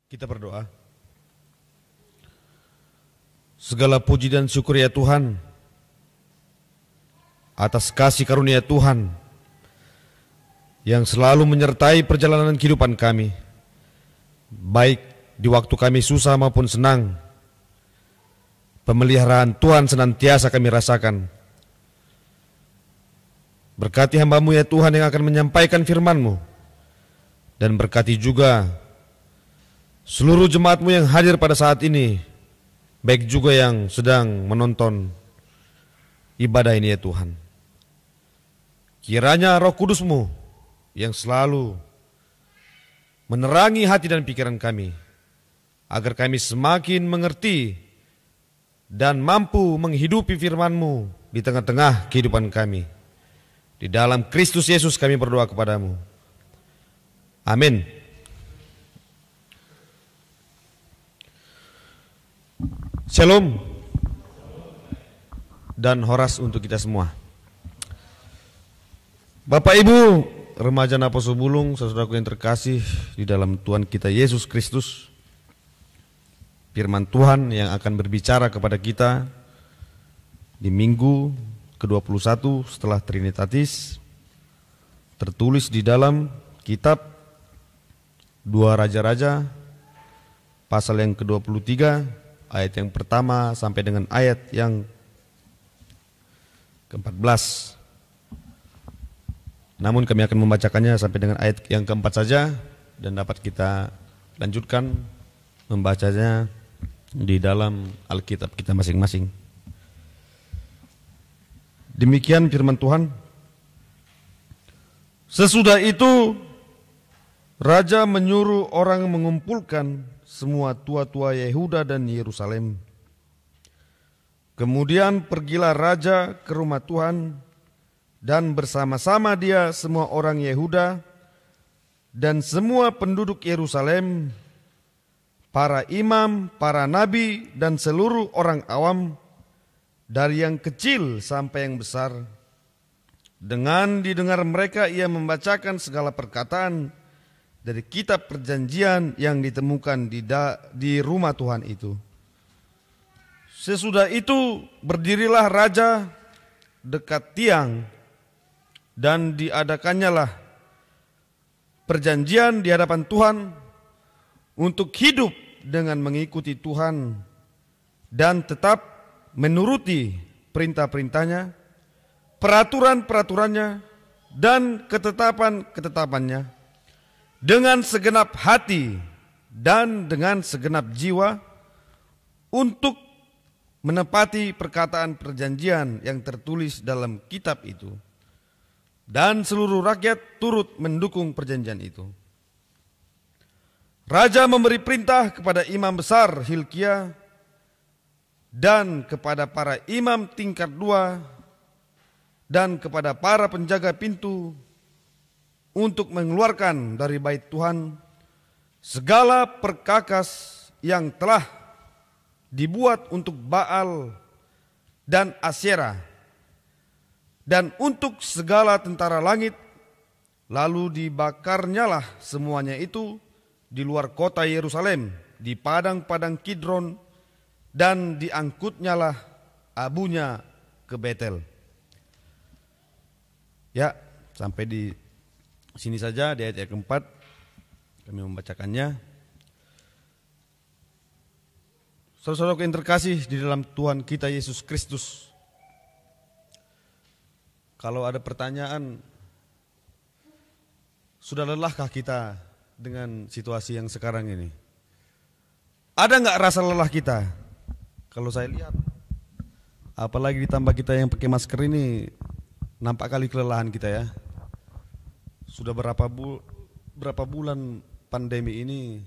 Kita berdoa. Segala puji dan syukur ya Tuhan atas kasih karunia Tuhan yang selalu menyertai perjalanan kehidupan kami, baik di waktu kami susah maupun senang. Pemeliharaan Tuhan senantiasa kami rasakan. Berkati hamba-Mu ya Tuhan yang akan menyampaikan firman-Mu, dan berkati juga seluruh jemaat-Mu yang hadir pada saat ini, baik juga yang sedang menonton ibadah ini ya Tuhan. Kiranya Roh Kudus-Mu yang selalu menerangi hati dan pikiran kami, agar kami semakin mengerti dan mampu menghidupi firman-Mu di tengah-tengah kehidupan kami. Di dalam Kristus Yesus kami berdoa kepadamu. Amin. Shalom dan horas untuk kita semua. Bapak Ibu, remaja Naposo Bulung, saudaraku yang terkasih di dalam Tuhan kita Yesus Kristus. Firman Tuhan yang akan berbicara kepada kita di minggu ke-21 setelah Trinitatis tertulis di dalam kitab 2 Raja-Raja pasal yang ke-23 ayat yang pertama sampai dengan ayat yang ke-14. Namun kami akan membacakannya sampai dengan ayat yang ke-4 saja dan dapat kita lanjutkan membacanya di dalam Alkitab kita masing-masing. Demikian firman Tuhan. Sesudah itu raja menyuruh orang mengumpulkan semua tua-tua Yehuda dan Yerusalem. Kemudian pergilah raja ke rumah Tuhan, dan bersama-sama dia semua orang Yehuda dan semua penduduk Yerusalem, para imam, para nabi, dan seluruh orang awam, dari yang kecil sampai yang besar. Dengan didengar mereka ia membacakan segala perkataan dari kitab perjanjian yang ditemukan di rumah Tuhan itu. Sesudah itu berdirilah raja dekat tiang, dan diadakannya lah perjanjian di hadapan Tuhan untuk hidup dengan mengikuti Tuhan dan tetap menuruti perintah-perintahnya, peraturan-peraturannya, dan ketetapan-ketetapannya dengan segenap hati dan dengan segenap jiwa untuk menepati perkataan perjanjian yang tertulis dalam kitab itu. Dan seluruh rakyat turut mendukung perjanjian itu. Raja memberi perintah kepada imam besar Hilkia dan kepada para imam tingkat 2 dan kepada para penjaga pintu untuk mengeluarkan dari bait Tuhan segala perkakas yang telah dibuat untuk Baal dan Asyera dan untuk segala tentara langit, lalu dibakarnyalah semuanya itu di luar kota Yerusalem, di padang-padang Kidron, dan diangkutnyalah abunya ke Betel. Ya, sampai di sini saja di ayat yang keempat kami membacakannya. Saudara-saudara yang terkasih di dalam Tuhan kita Yesus Kristus, kalau ada pertanyaan, sudah lelahkah kita dengan situasi yang sekarang ini? Ada nggak rasa lelah kita? Kalau saya lihat, apalagi ditambah kita yang pakai masker ini, nampak kali kelelahan kita ya. Sudah berapa bulan pandemi ini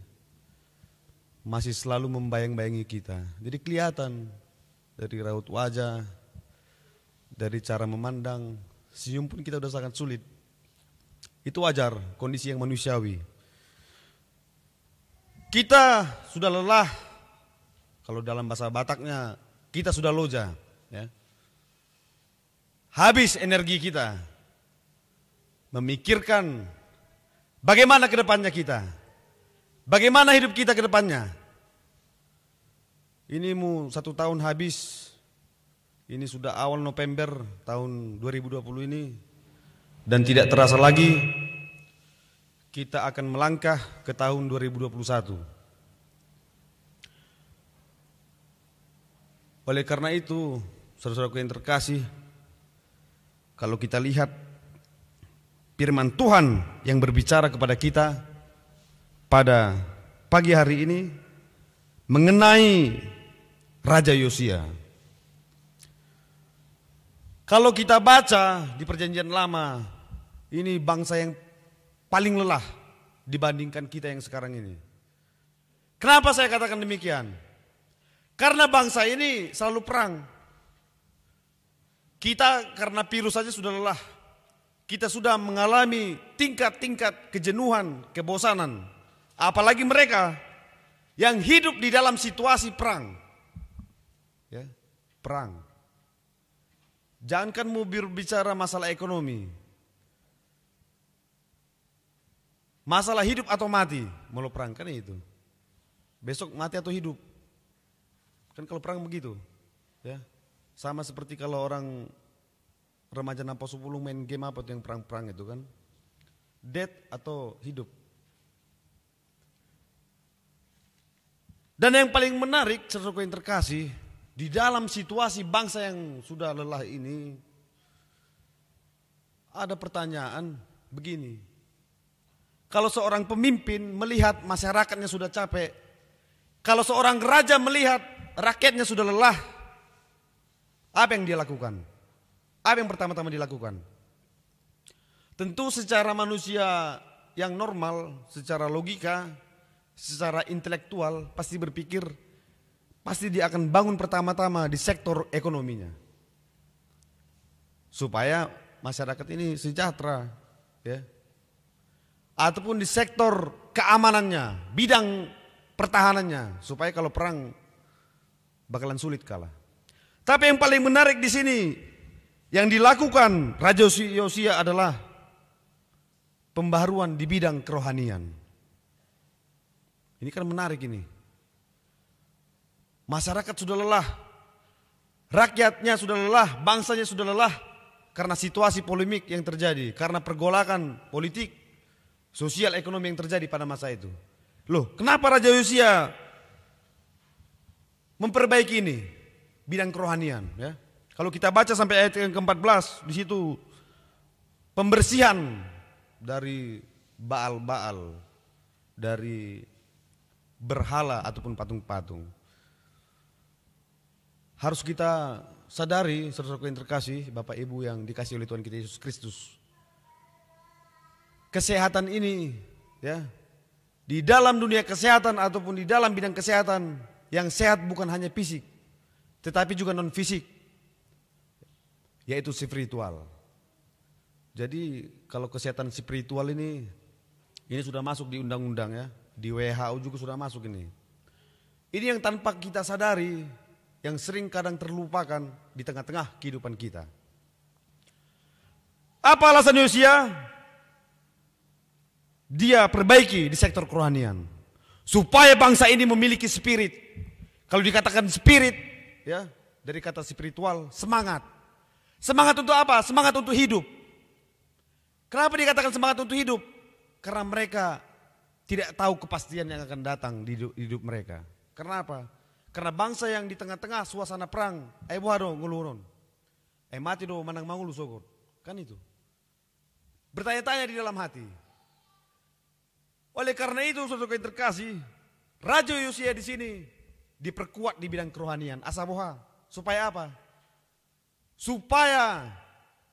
masih selalu membayang-bayangi kita. Jadi kelihatan dari raut wajah, dari cara memandang, senyum pun kita sudah sangat sulit. Itu wajar, kondisi yang manusiawi. Kita sudah lelah, kalau dalam bahasa Bataknya kita sudah loja, ya. Habis energi kita memikirkan bagaimana ke depannya kita. Bagaimana hidup kita ke depannya? Ini mau 1 tahun habis. Ini sudah awal November tahun 2020 ini. Dan tidak terasa lagi kita akan melangkah ke tahun 2021. Oleh karena itu, saudara-saudaraku yang terkasih, kalau kita lihat firman Tuhan yang berbicara kepada kita pada pagi hari ini mengenai Raja Yosia. Kalau kita baca di Perjanjian Lama, ini bangsa yang paling lelah dibandingkan kita yang sekarang ini. Kenapa saya katakan demikian? Karena bangsa ini selalu perang. Kita karena virus saja sudah lelah. Kita sudah mengalami tingkat-tingkat kejenuhan, kebosanan. Apalagi mereka yang hidup di dalam situasi perang. Ya, perang. Jangankan mau berbicara masalah ekonomi. Masalah hidup atau mati, mau perang kan itu. Besok mati atau hidup. Kan kalau perang begitu, ya sama seperti kalau orang remaja nampak 10 main game apa tuh yang perang-perang itu kan, dead atau hidup. Dan yang paling menarik, saudaraku yang terkasih, di dalam situasi bangsa yang sudah lelah ini, ada pertanyaan begini. Kalau seorang pemimpin melihat masyarakatnya sudah capek, kalau seorang raja melihat rakyatnya sudah lelah, apa yang dia lakukan? Apa yang pertama-tama dilakukan? Tentu secara manusia yang normal, secara logika, secara intelektual pasti berpikir, pasti dia akan bangun pertama-tama di sektor ekonominya. Supaya masyarakat ini sejahtera, ya. Ataupun di sektor keamanannya, bidang pertahanannya, supaya kalau perang bakalan sulit kalah. Tapi yang paling menarik di sini yang dilakukan Raja Yosia adalah pembaharuan di bidang kerohanian. Ini kan menarik ini. Masyarakat sudah lelah, rakyatnya sudah lelah, bangsanya sudah lelah karena situasi polemik yang terjadi, karena pergolakan politik, sosial, ekonomi yang terjadi pada masa itu. Loh, kenapa Raja Yosia memperbaiki ini bidang kerohanian, ya? Kalau kita baca sampai ayat yang ke-14, di situ pembersihan dari baal-baal, dari berhala ataupun patung-patung. Harus kita sadari, saudara-saudara yang terkasih, Bapak Ibu yang dikasih oleh Tuhan kita Yesus Kristus. Kesehatan ini, ya, di dalam dunia kesehatan ataupun di dalam bidang kesehatan, yang sehat bukan hanya fisik, tetapi juga non fisik, yaitu spiritual. Jadi kalau kesehatan spiritual ini sudah masuk di undang-undang, ya, di WHO juga sudah masuk ini. Ini yang tanpa kita sadari, yang sering kadang terlupakan di tengah-tengah kehidupan kita. Apa alasan Yosia? Dia perbaiki di sektor kerohanian supaya bangsa ini memiliki spirit. Kalau dikatakan spirit, ya, dari kata spiritual, semangat. Semangat untuk apa? Semangat untuk hidup. Kenapa dikatakan semangat untuk hidup? Karena mereka tidak tahu kepastian yang akan datang di hidup mereka. Karena apa? Karena bangsa yang di tengah-tengah suasana perang, buado ngulurun, mati do manang mangulu sokot, kan itu. Bertanya-tanya di dalam hati. Oleh karena itu, saudara yang terkasih, Raja Yosia di sini diperkuat di bidang kerohanian. Asaboha, supaya apa? Supaya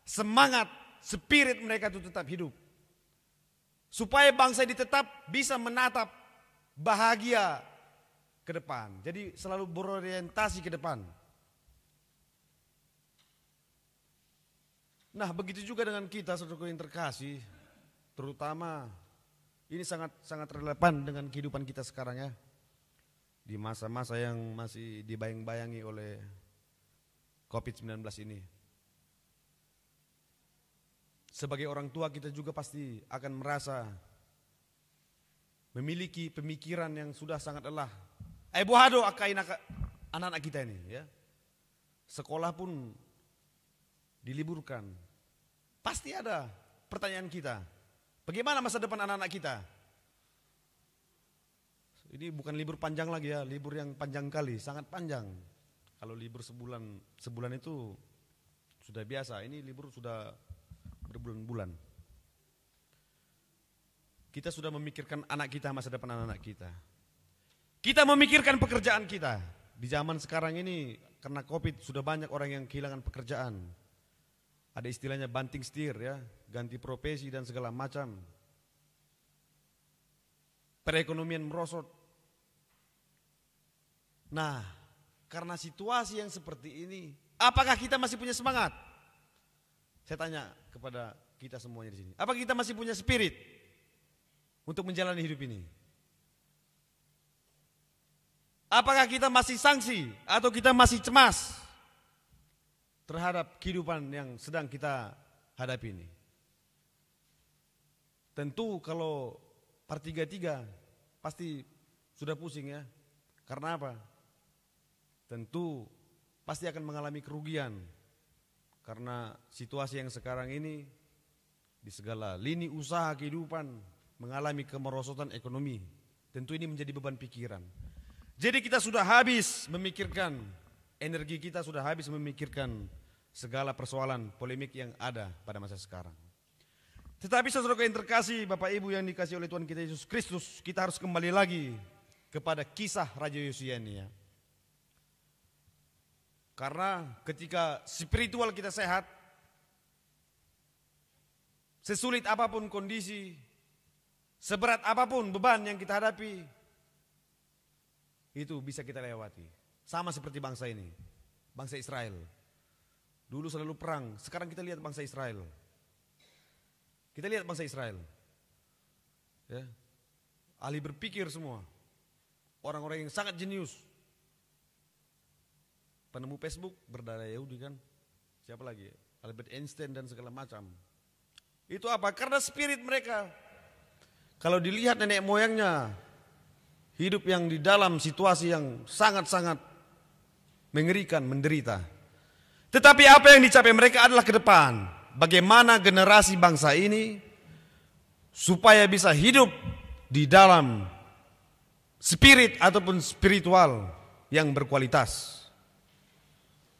semangat, spirit mereka itu tetap hidup. Supaya bangsa ini tetap bisa menatap bahagia ke depan. Jadi selalu berorientasi ke depan. Nah, begitu juga dengan kita, saudara yang terkasih, terutama ini sangat relevan dengan kehidupan kita sekarang, ya. Di masa-masa yang masih dibayang-bayangi oleh COVID-19 ini. Sebagai orang tua kita juga pasti akan merasa memiliki pemikiran yang sudah sangat lelah. Bohado akain anak-anak kita ini ya. Sekolah pun diliburkan. Pasti ada pertanyaan kita. Bagaimana masa depan anak-anak kita? Ini bukan libur panjang lagi ya, libur yang panjang kali, sangat panjang. Kalau libur sebulan itu sudah biasa, ini libur sudah berbulan-bulan. Kita sudah memikirkan anak kita, masa depan anak-anak kita. Kita memikirkan pekerjaan kita. Di zaman sekarang ini karena Covid sudah banyak orang yang kehilangan pekerjaan. Ada istilahnya banting setir ya, ganti profesi dan segala macam. Perekonomian merosot. Nah, karena situasi yang seperti ini, apakah kita masih punya semangat? Saya tanya kepada kita semuanya di sini. Apakah kita masih punya spirit untuk menjalani hidup ini? Apakah kita masih sangsi atau kita masih cemas terhadap kehidupan yang sedang kita hadapi ini? Tentu kalau part 33 pasti sudah pusing ya. Karena apa? Tentu pasti akan mengalami kerugian. Karena situasi yang sekarang ini di segala lini usaha kehidupan mengalami kemerosotan ekonomi. Tentu ini menjadi beban pikiran. Jadi kita sudah habis memikirkan, energi kita sudah habis memikirkan segala persoalan polemik yang ada pada masa sekarang. Tetapi saudara yang terkasih, Bapak Ibu yang dikasih oleh Tuhan kita Yesus Kristus, kita harus kembali lagi kepada kisah Raja Yosia ini ya. Karena ketika spiritual kita sehat, sesulit apapun kondisi, seberat apapun beban yang kita hadapi, itu bisa kita lewati. Sama seperti bangsa ini, bangsa Israel. Dulu selalu perang, sekarang kita lihat bangsa Israel. Kita lihat bangsa Israel. Ya. Ahli berpikir semua. Orang-orang yang sangat jenius. Penemu Facebook berdarah Yahudi kan. Siapa lagi? Albert Einstein dan segala macam. Itu apa? Karena spirit mereka. Kalau dilihat nenek moyangnya, hidup yang di dalam situasi yang sangat-sangat mengerikan, menderita. Tetapi apa yang dicapai mereka adalah ke depan. Bagaimana generasi bangsa ini supaya bisa hidup di dalam spirit ataupun spiritual yang berkualitas.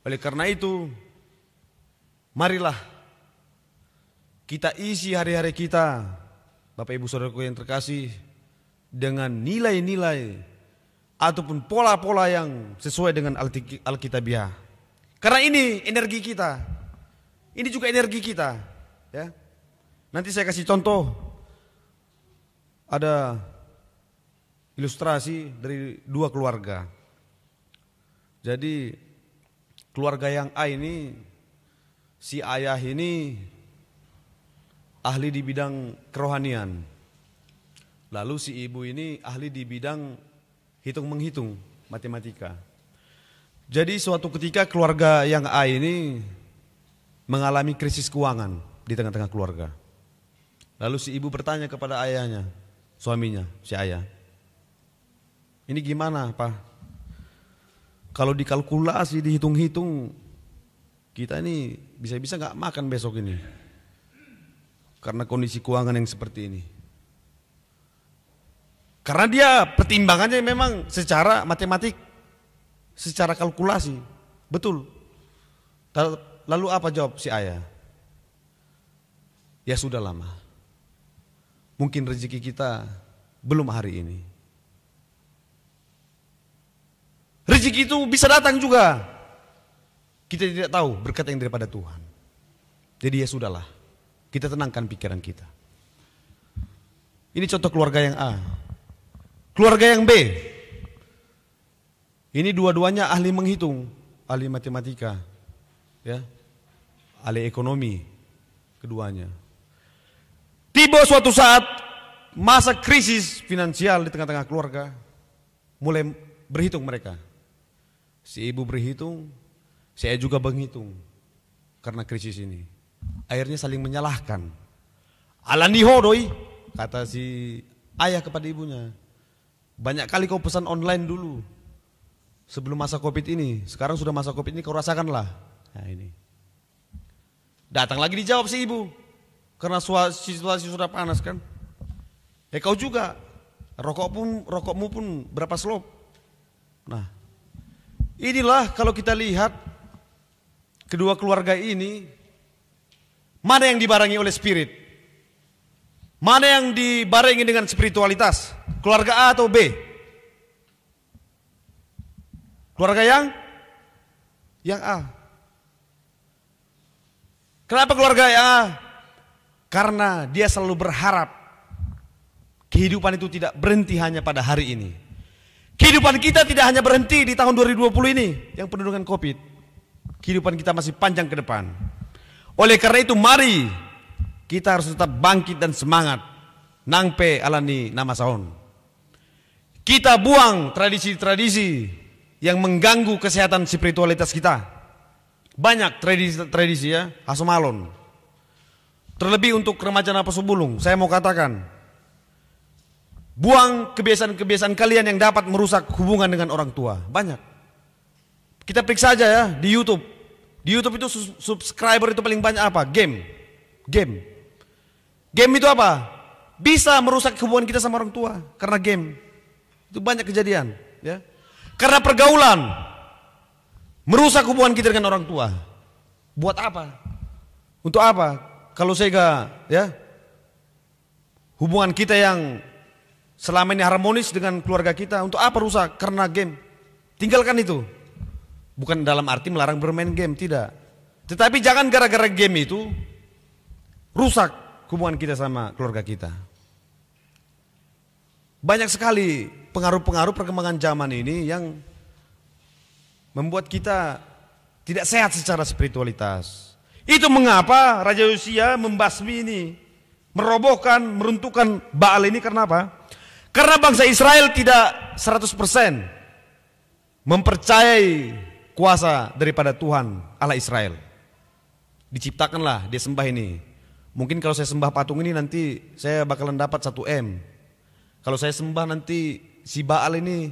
Oleh karena itu, marilah kita isi hari-hari kita, Bapak Ibu Saudaraku yang terkasih, dengan nilai-nilai ataupun pola-pola yang sesuai dengan Alkitabiah. Karena ini energi kita. Ini juga energi kita, ya. Nanti saya kasih contoh. Ada ilustrasi dari dua keluarga. Jadi keluarga yang A ini, si ayah ini ahli di bidang kerohanian. Lalu si ibu ini ahli di bidang hitung-menghitung, matematika. Jadi suatu ketika keluarga yang A ini mengalami krisis keuangan di tengah-tengah keluarga. Lalu si ibu bertanya kepada ayahnya, suaminya, si ayah. Ini gimana, Pak? Kalau dikalkulasi, dihitung-hitung, kita ini bisa-bisa gak makan besok ini. Karena kondisi keuangan yang seperti ini. Karena dia pertimbangannya memang secara matematik, secara kalkulasi, betul. Lalu apa jawab si ayah? Ya sudah lama. Mungkin rezeki kita belum hari ini. Rezeki itu bisa datang juga. Kita tidak tahu berkat yang daripada Tuhan. Jadi ya sudahlah. Kita tenangkan pikiran kita. Ini contoh keluarga yang A. Keluarga yang B. Ini dua-duanya ahli menghitung, ahli matematika. Ya, ahli ekonomi keduanya. Tiba suatu saat masa krisis finansial di tengah-tengah keluarga, mulai berhitung mereka. Si ibu berhitung, saya juga berhitung karena krisis ini. Akhirnya saling menyalahkan. Alaniho doi, kata si ayah kepada ibunya. Banyak kali kau pesan online dulu sebelum masa Covid ini. Sekarang sudah masa Covid ini, kau rasakanlah. Nah ini. Datang lagi dijawab si ibu. Karena situasi sudah panas kan. Kau juga. Rokokmu pun berapa slop. Nah, inilah kalau kita lihat kedua keluarga ini, mana yang dibarengi oleh spirit? Mana yang dibarengi dengan spiritualitas? Keluarga A atau B? Keluarga yang A. Kenapa keluarga yang A? Karena dia selalu berharap kehidupan itu tidak berhenti hanya pada hari ini. Kehidupan kita tidak hanya berhenti di tahun 2020 ini yang penuh dengan Covid. Kehidupan kita masih panjang ke depan. Oleh karena itu mari kita harus tetap bangkit dan semangat. Nangpe alani nama sahun. Kita buang tradisi-tradisi yang mengganggu kesehatan spiritualitas kita. Banyak tradisi ya, hasomalon. Terlebih untuk remaja Napas Bulung, saya mau katakan, buang kebiasaan-kebiasaan kalian yang dapat merusak hubungan dengan orang tua. Banyak. Kita periksa aja ya di YouTube. Di YouTube itu subscriber itu paling banyak apa? Game. Game itu apa? Bisa merusak hubungan kita sama orang tua karena game. Itu banyak kejadian, ya. Karena pergaulan merusak hubungan kita dengan orang tua. Buat apa? Untuk apa? Kalau sehingga ya hubungan kita yang selama ini harmonis dengan keluarga kita, untuk apa rusak? Karena game. Tinggalkan itu. Bukan dalam arti melarang bermain game, tidak. Tetapi jangan gara-gara game itu rusak hubungan kita sama keluarga kita. Banyak sekali pengaruh-pengaruh perkembangan zaman ini yang membuat kita tidak sehat secara spiritualitas. Itu mengapa Raja Yosia membasmi ini, merobohkan, meruntuhkan Baal ini karena apa? Karena bangsa Israel tidak 100% mempercayai kuasa daripada Tuhan Allah Israel. Diciptakanlah dia sembah ini. Mungkin kalau saya sembah patung ini nanti saya bakalan dapat 1M. Kalau saya sembah nanti si Baal ini,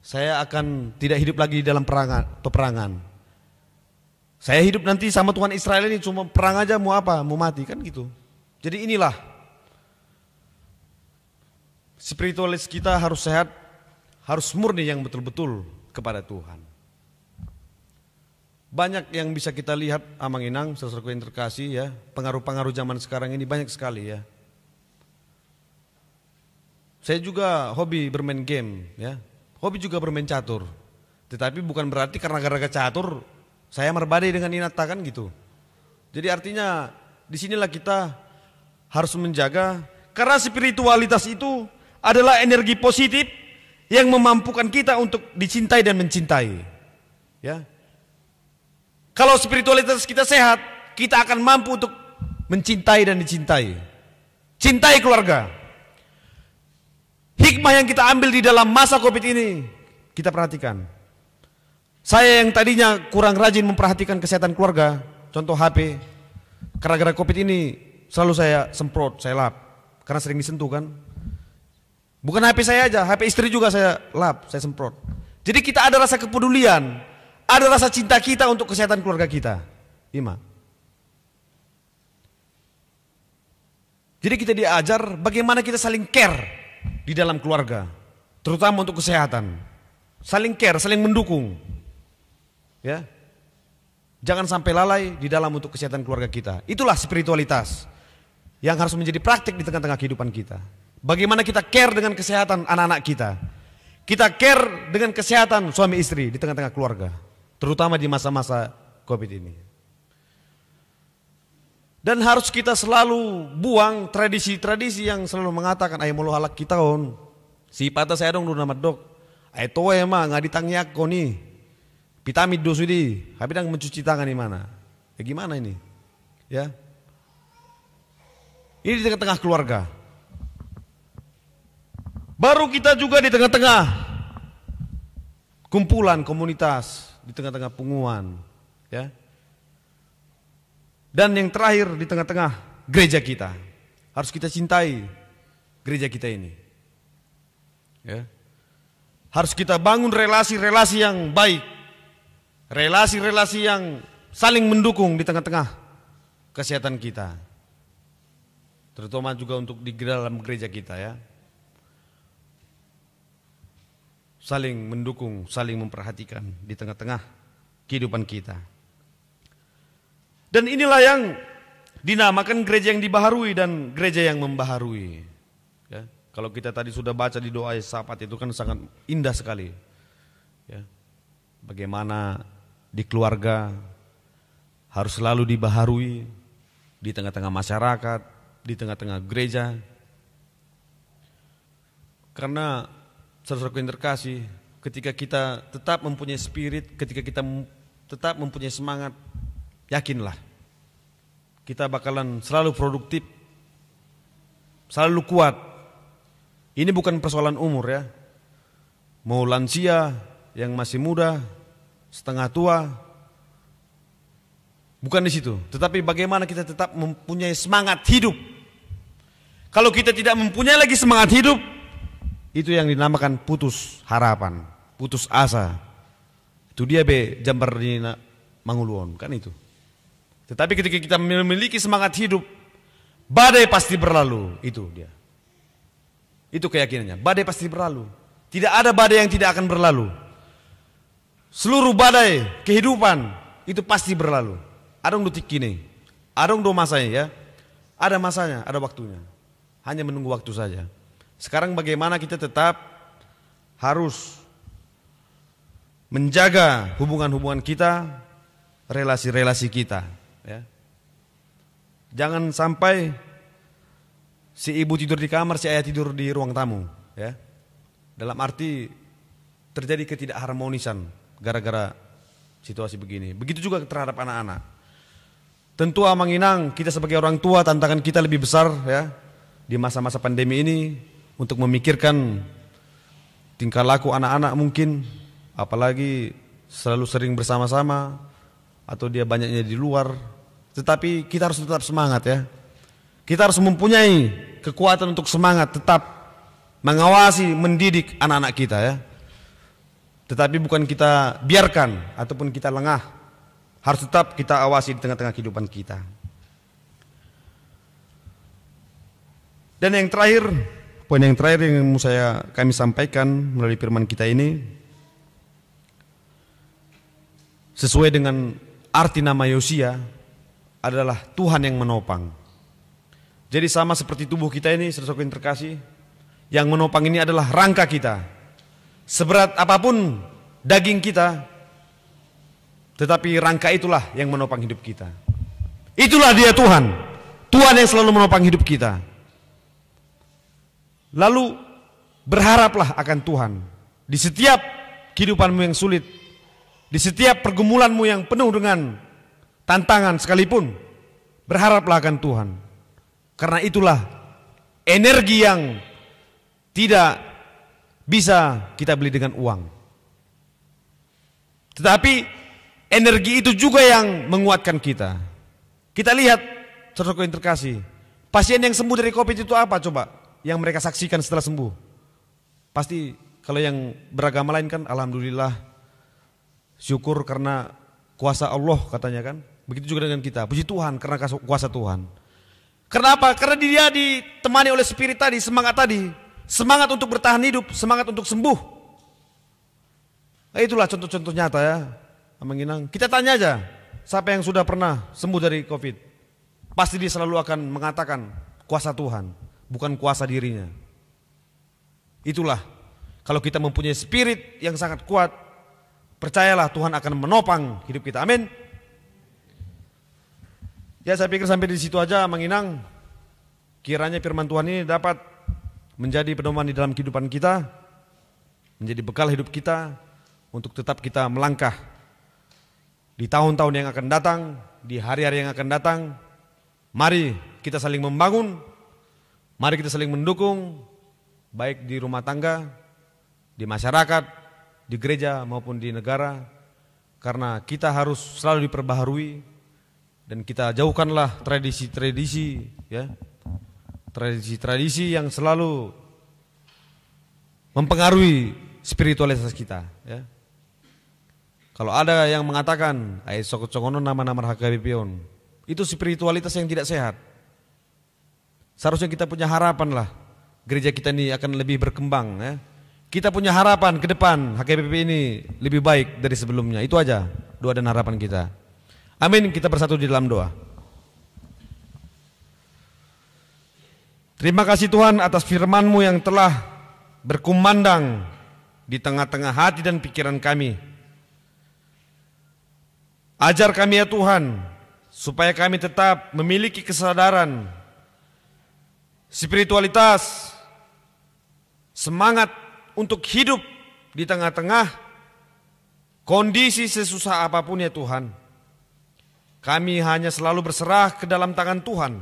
saya akan tidak hidup lagi di dalam peperangan. Saya hidup nanti sama Tuhan Israel ini cuma perang aja, mau apa? Mau mati kan gitu. Jadi inilah spiritualis kita harus sehat, harus murni yang betul-betul kepada Tuhan. Banyak yang bisa kita lihat Amang Inang, saudaraku yang terkasih ya, pengaruh-pengaruh zaman sekarang ini banyak sekali ya. Saya juga hobi bermain game ya, hobi juga bermain catur. Tetapi bukan berarti karena gara-gara catur saya merbadai dengan Inata kan gitu. Jadi artinya disinilah kita harus menjaga, karena spiritualitas itu adalah energi positif yang memampukan kita untuk dicintai dan mencintai. Ya. Kalau spiritualitas kita sehat, kita akan mampu untuk mencintai dan dicintai. Cintai keluarga. Hikmah yang kita ambil di dalam masa Covid ini, kita perhatikan. Saya yang tadinya kurang rajin memperhatikan kesehatan keluarga, contoh HP, gara-gara Covid ini selalu saya semprot, saya lap, karena sering disentuh kan. Bukan HP saya aja, HP istri juga saya lap, saya semprot. Jadi kita ada rasa kepedulian, ada rasa cinta kita untuk kesehatan keluarga kita. Ima. Jadi kita diajar bagaimana kita saling care di dalam keluarga, terutama untuk kesehatan. Saling care, saling mendukung. Ya, jangan sampai lalai di dalam untuk kesehatan keluarga kita. Itulah spiritualitas yang harus menjadi praktik di tengah-tengah kehidupan kita. Bagaimana kita care dengan kesehatan anak-anak kita, kita care dengan kesehatan suami istri di tengah-tengah keluarga, terutama di masa-masa Covid ini. Dan harus kita selalu buang tradisi-tradisi yang selalu mengatakan ayo mulu halak kita on. Si patah saya dong nama dok. Ayo toh emang nggak ditangyak kau nih. Pitamid dosu di, habis dang mencuci tangan di mana? Ya gimana ini? Ya. Ini di tengah-tengah keluarga. Baru kita juga di tengah-tengah kumpulan komunitas, di tengah-tengah punguan, ya. Dan yang terakhir di tengah-tengah gereja kita. Harus kita cintai. gereja kita ini. Ya. Harus kita bangun relasi-relasi yang baik, relasi-relasi yang saling mendukung di tengah-tengah kesehatan kita, terutama juga untuk di dalam gereja kita ya. Saling mendukung, saling memperhatikan di tengah-tengah kehidupan kita. Dan inilah yang dinamakan gereja yang dibaharui dan gereja yang membaharui. Ya, kalau kita tadi sudah baca di doa Sabat itu kan sangat indah sekali. Ya, bagaimana di keluarga harus selalu dibaharui di tengah-tengah masyarakat, di tengah-tengah gereja. Karena saudara-saudaraku yang terkasih, ketika kita tetap mempunyai spirit, ketika kita tetap mempunyai semangat, yakinlah kita bakalan selalu produktif, selalu kuat. Ini bukan persoalan umur ya. Mau lansia, yang masih muda, setengah tua, bukan di situ. Tetapi bagaimana kita tetap mempunyai semangat hidup. Kalau kita tidak mempunyai lagi semangat hidup, itu yang dinamakan putus harapan, putus asa. Itu dia jambar di Manguluon, kan itu. Tetapi ketika kita memiliki semangat hidup, badai pasti berlalu, itu dia. Itu keyakinannya, badai pasti berlalu. Tidak ada badai yang tidak akan berlalu. Seluruh badai kehidupan itu pasti berlalu. Adong detik kini, adong do masanya ya. Ada masanya, ada waktunya. Hanya menunggu waktu saja. Sekarang bagaimana kita tetap harus menjaga hubungan-hubungan kita, relasi-relasi kita. Ya. Jangan sampai si ibu tidur di kamar, si ayah tidur di ruang tamu. Ya. Dalam arti terjadi ketidakharmonisan gara-gara situasi begini. Begitu juga terhadap anak-anak. Tentu Amanginang, kita sebagai orang tua tantangan kita lebih besar ya di masa-masa pandemi ini untuk memikirkan tingkah laku anak-anak mungkin, apalagi selalu sering bersama-sama atau dia banyaknya di luar. Tetapi kita harus tetap semangat ya. Kita harus mempunyai kekuatan untuk semangat tetap mengawasi, mendidik anak-anak kita ya. Tetapi bukan kita biarkan ataupun kita lengah. Harus tetap kita awasi di tengah-tengah kehidupan kita. Dan yang terakhir, poin yang terakhir yang mau kami sampaikan melalui firman kita ini, sesuai dengan arti nama Yosia, adalah Tuhan yang menopang. Jadi sama seperti tubuh kita ini, saudara-saudara yang terkasih, yang menopang ini adalah rangka kita. Seberat apapun daging kita, tetapi rangka itulah yang menopang hidup kita. Itulah dia Tuhan. Tuhan yang selalu menopang hidup kita. Lalu berharaplah akan Tuhan. Di setiap kehidupanmu yang sulit, di setiap pergumulanmu yang penuh dengan tantangan sekalipun, berharaplah akan Tuhan. Karena itulah energi yang tidak bisa kita beli dengan uang. Tetapi energi itu juga yang menguatkan kita. Kita lihat, saudaraku yang terkasih, pasien yang sembuh dari COVID itu apa coba? Yang mereka saksikan setelah sembuh. Pasti kalau yang beragama lain kan alhamdulillah, syukur karena kuasa Allah katanya kan. Begitu juga dengan kita, puji Tuhan karena kuasa Tuhan. Kenapa? Karena dia ditemani oleh spirit tadi, semangat tadi. Semangat untuk bertahan hidup, semangat untuk sembuh. Nah, itulah contoh-contoh nyata ya. Menginang. Kita tanya aja, siapa yang sudah pernah sembuh dari COVID? Pasti dia selalu akan mengatakan kuasa Tuhan, bukan kuasa dirinya. Itulah, kalau kita mempunyai spirit yang sangat kuat, percayalah Tuhan akan menopang hidup kita. Amin. Ya, saya pikir sampai di situ aja Manginang. Kiranya firman Tuhan ini dapat menjadi pedoman di dalam kehidupan kita, menjadi bekal hidup kita untuk tetap kita melangkah di tahun-tahun yang akan datang, di hari-hari yang akan datang. Mari kita saling membangun, mari kita saling mendukung, baik di rumah tangga, di masyarakat, di gereja maupun di negara. Karena kita harus selalu diperbaharui. Dan kita jauhkanlah tradisi-tradisi ya, tradisi-tradisi yang selalu mempengaruhi spiritualitas kita. Ya. Kalau ada yang mengatakan, "Ai sokot-sokono nama-nama HKBP-on," itu spiritualitas yang tidak sehat. Seharusnya kita punya harapan lah, gereja kita ini akan lebih berkembang. Ya. Kita punya harapan ke depan HKBP ini lebih baik dari sebelumnya. Itu aja doa dan harapan kita. Amin. Kita bersatu di dalam doa. Terima kasih Tuhan atas firman-Mu yang telah berkumandang di tengah-tengah hati dan pikiran kami. Ajar kami ya Tuhan, supaya kami tetap memiliki kesadaran, spiritualitas, semangat untuk hidup di tengah-tengah kondisi sesusah apapun ya Tuhan. Kami hanya selalu berserah ke dalam tangan Tuhan,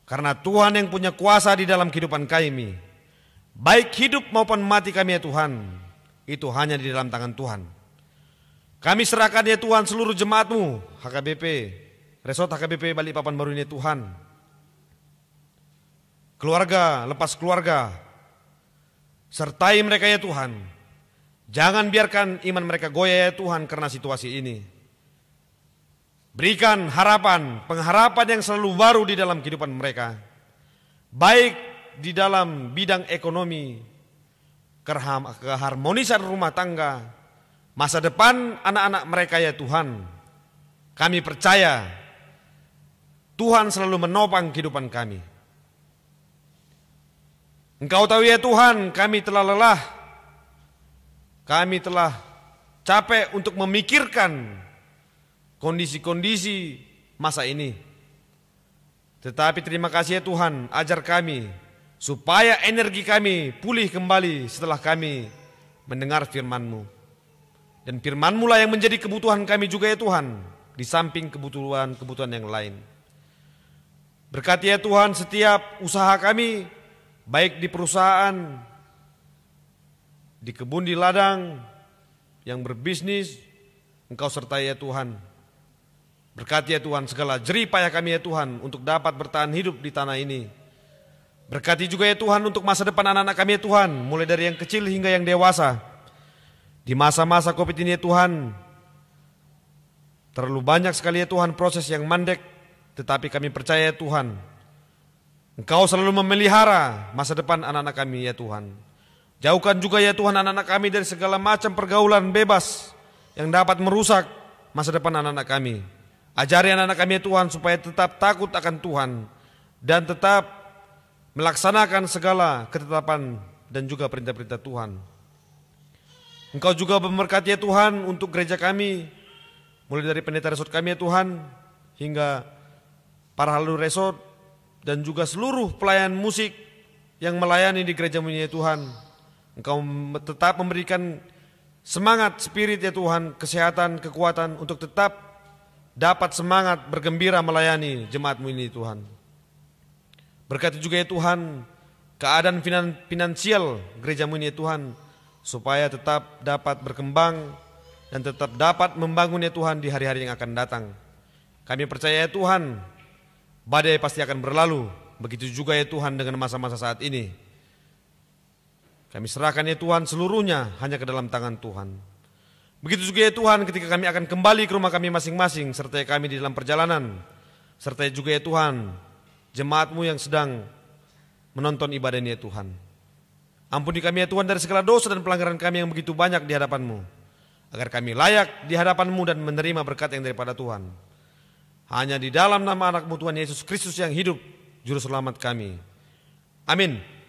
karena Tuhan yang punya kuasa di dalam kehidupan kami. Baik hidup maupun mati kami ya Tuhan, itu hanya di dalam tangan Tuhan. Kami serahkan ya Tuhan seluruh jemaat-Mu, HKBP, Resort HKBP Balikpapan Baru ini Tuhan. Keluarga, lepas keluarga, sertai mereka ya Tuhan. Jangan biarkan iman mereka goyah ya Tuhan karena situasi ini. Berikan harapan, pengharapan yang selalu baru di dalam kehidupan mereka. Baik di dalam bidang ekonomi, keharmonisan rumah tangga, masa depan anak-anak mereka ya Tuhan. Kami percaya Tuhan selalu menopang kehidupan kami. Engkau tahu ya Tuhan, kami telah lelah, kami telah capek untuk memikirkan kondisi-kondisi masa ini. Tetapi terima kasih ya Tuhan, ajar kami supaya energi kami pulih kembali setelah kami mendengar firman-Mu. Dan firman-Mu lah yang menjadi kebutuhan kami juga ya Tuhan, di samping kebutuhan-kebutuhan yang lain. Berkati ya Tuhan setiap usaha kami, baik di perusahaan, di kebun, di ladang, yang berbisnis, Engkau sertai ya Tuhan. Berkati ya Tuhan segala jerih payah kami ya Tuhan untuk dapat bertahan hidup di tanah ini. Berkati juga ya Tuhan untuk masa depan anak-anak kami ya Tuhan, mulai dari yang kecil hingga yang dewasa. Di masa-masa Covid ini ya Tuhan, terlalu banyak sekali ya Tuhan proses yang mandek, tetapi kami percaya ya Tuhan, Engkau selalu memelihara masa depan anak-anak kami ya Tuhan. Jauhkan juga ya Tuhan anak-anak kami dari segala macam pergaulan bebas yang dapat merusak masa depan anak-anak kami. Ajari anak-anak kami ya Tuhan supaya tetap takut akan Tuhan dan tetap melaksanakan segala ketetapan dan juga perintah-perintah Tuhan. Engkau juga memberkati ya Tuhan untuk gereja kami, mulai dari pendeta resort kami ya Tuhan, hingga para halu resort dan juga seluruh pelayan musik yang melayani di gereja-Mu ya Tuhan. Engkau tetap memberikan semangat spirit ya Tuhan, kesehatan, kekuatan untuk tetap dapat semangat bergembira melayani jemaat-Mu ini Tuhan. Berkati juga ya Tuhan keadaan finansial gereja-Mu ini ya Tuhan, supaya tetap dapat berkembang dan tetap dapat membangun ya Tuhan di hari-hari yang akan datang. Kami percaya ya Tuhan, badai pasti akan berlalu. Begitu juga ya Tuhan dengan masa-masa saat ini. Kami serahkan ya Tuhan seluruhnya hanya ke dalam tangan Tuhan. Begitu juga ya Tuhan ketika kami akan kembali ke rumah kami masing-masing, sertai kami di dalam perjalanan. Sertai juga ya Tuhan jemaat-Mu yang sedang menonton ibadah ini ya Tuhan. Ampuni kami ya Tuhan dari segala dosa dan pelanggaran kami yang begitu banyak di hadapan-Mu, agar kami layak di hadapan-Mu dan menerima berkat yang daripada Tuhan. Hanya di dalam nama anak-Mu Tuhan Yesus Kristus yang hidup, Juru Selamat kami. Amin.